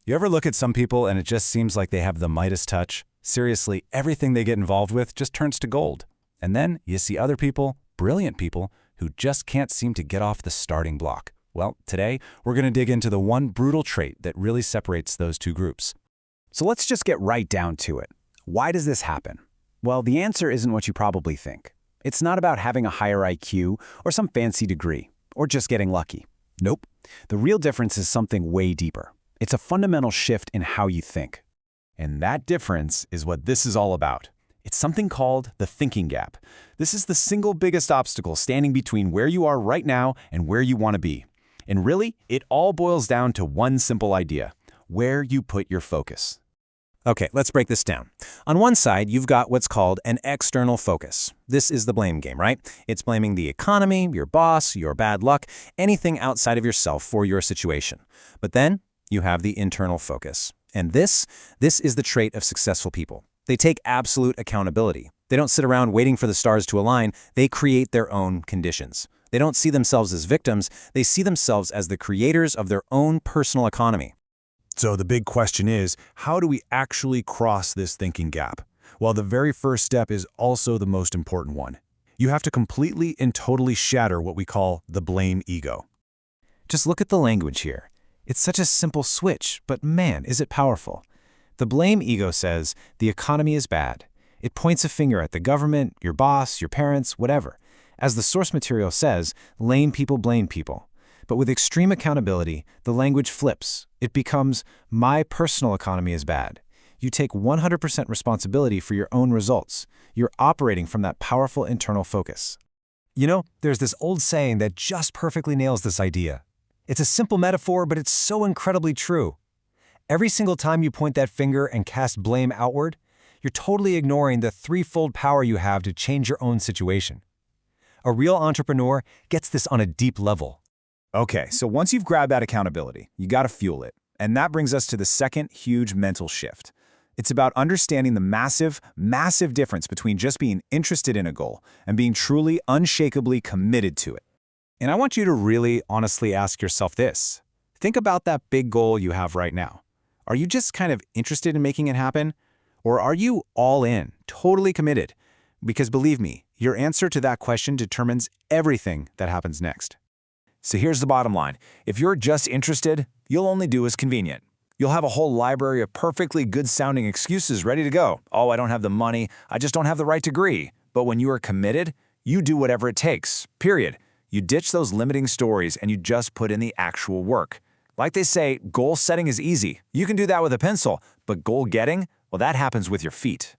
You ever look at some people and it just seems like they have the Midas touch? Seriously, everything they get involved with just turns to gold. And then you see other people, brilliant people, who just can't seem to get off the starting block. Well, today, we're going to dig into the one brutal trait that really separates those two groups. So let's just get right down to it. Why does this happen? Well, the answer isn't what you probably think. It's not about having a higher IQ or some fancy degree, or just getting lucky. Nope. The real difference is something way deeper. It's a fundamental shift in how you think. And that difference is what this is all about. It's something called the thinking gap. This is the single biggest obstacle standing between where you are right now and where you want to be. And really, it all boils down to one simple idea: where you put your focus. Okay, let's break this down. On one side, you've got what's called an external focus. This is the blame game, right? It's blaming the economy, your boss, your bad luck, anything outside of yourself for your situation. But then you have the internal focus. And this is the trait of successful people. They take absolute accountability. They don't sit around waiting for the stars to align. They create their own conditions. They don't see themselves as victims. They see themselves as the creators of their own personal economy. So the big question is, how do we actually cross this thinking gap? Well, the very first step is also the most important one. You have to completely and totally shatter what we call the blame ego. Just look at the language here. It's such a simple switch, but man, is it powerful. The blame ego says the economy is bad. It points a finger at the government, your boss, your parents, whatever. As the source material says, lame people blame people. But with extreme accountability, the language flips. It becomes, my personal economy is bad. You take 100% responsibility for your own results. You're operating from that powerful internal focus. You know, there's this old saying that just perfectly nails this idea. It's a simple metaphor, but it's so incredibly true. Every single time you point that finger and cast blame outward, you're totally ignoring the threefold power you have to change your own situation. A real entrepreneur gets this on a deep level. Okay, so once you've grabbed that accountability, you got to fuel it. And that brings us to the second huge mental shift. It's about understanding the massive, massive difference between just being interested in a goal and being truly, unshakably committed to it. And I want you to really honestly ask yourself this. Think about that big goal you have right now. Are you just kind of interested in making it happen? Or are you all in, totally committed? Because believe me, your answer to that question determines everything that happens next. So here's the bottom line. If you're just interested, you'll only do what's convenient. You'll have a whole library of perfectly good-sounding excuses ready to go. Oh, I don't have the money. I just don't have the right degree. But when you are committed, you do whatever it takes, period. You ditch those limiting stories and you just put in the actual work. Like they say, goal setting is easy. You can do that with a pencil, but goal getting, well, that happens with your feet.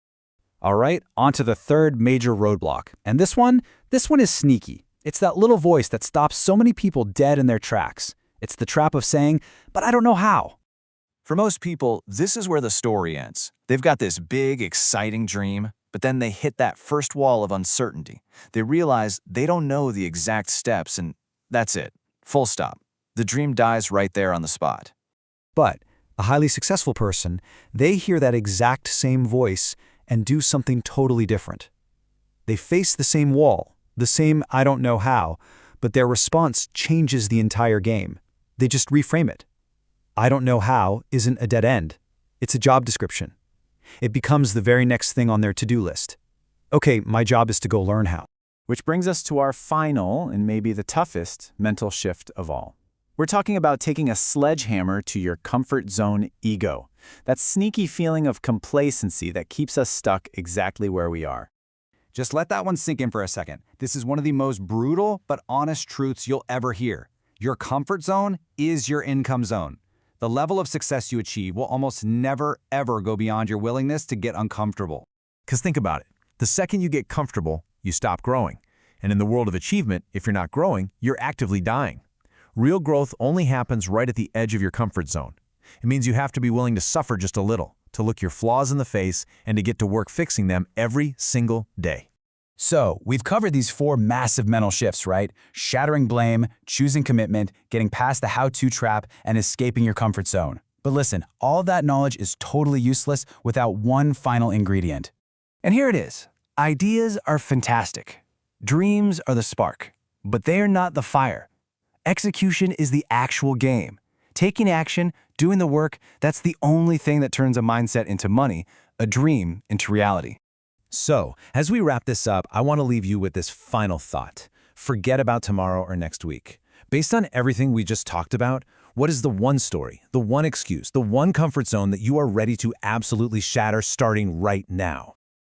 All right, on to the third major roadblock. And this one is sneaky. It's that little voice that stops so many people dead in their tracks. It's the trap of saying, but I don't know how. For most people, this is where the story ends. They've got this big, exciting dream, but then they hit that first wall of uncertainty. They realize they don't know the exact steps, and that's it. Full stop. The dream dies right there on the spot. But a highly successful person, they hear that exact same voice and do something totally different. They face the same wall, the same I don't know how, but their response changes the entire game. They just reframe it. I don't know how isn't a dead end. It's a job description. It becomes the very next thing on their to-do list. Okay, my job is to go learn how. Which brings us to our final and maybe the toughest mental shift of all. We're talking about taking a sledgehammer to your comfort zone ego, that sneaky feeling of complacency that keeps us stuck exactly where we are. Just let that one sink in for a second. This is one of the most brutal but honest truths you'll ever hear. Your comfort zone is your income zone. The level of success you achieve will almost never, ever go beyond your willingness to get uncomfortable. Because think about it. The second you get comfortable, you stop growing. And in the world of achievement, if you're not growing, you're actively dying. Real growth only happens right at the edge of your comfort zone. It means you have to be willing to suffer just a little, to look your flaws in the face, and to get to work fixing them every single day. So, we've covered these 4 massive mental shifts, right? Shattering blame, choosing commitment, getting past the how-to trap, and escaping your comfort zone. But listen, all that knowledge is totally useless without one final ingredient. And here it is. Ideas are fantastic. Dreams are the spark. But they are not the fire. Execution is the actual game. Taking action, doing the work, that's the only thing that turns a mindset into money, a dream into reality. So, as we wrap this up, I want to leave you with this final thought. Forget about tomorrow or next week. Based on everything we just talked about, what is the one story, the one excuse, the one comfort zone that you are ready to absolutely shatter starting right now?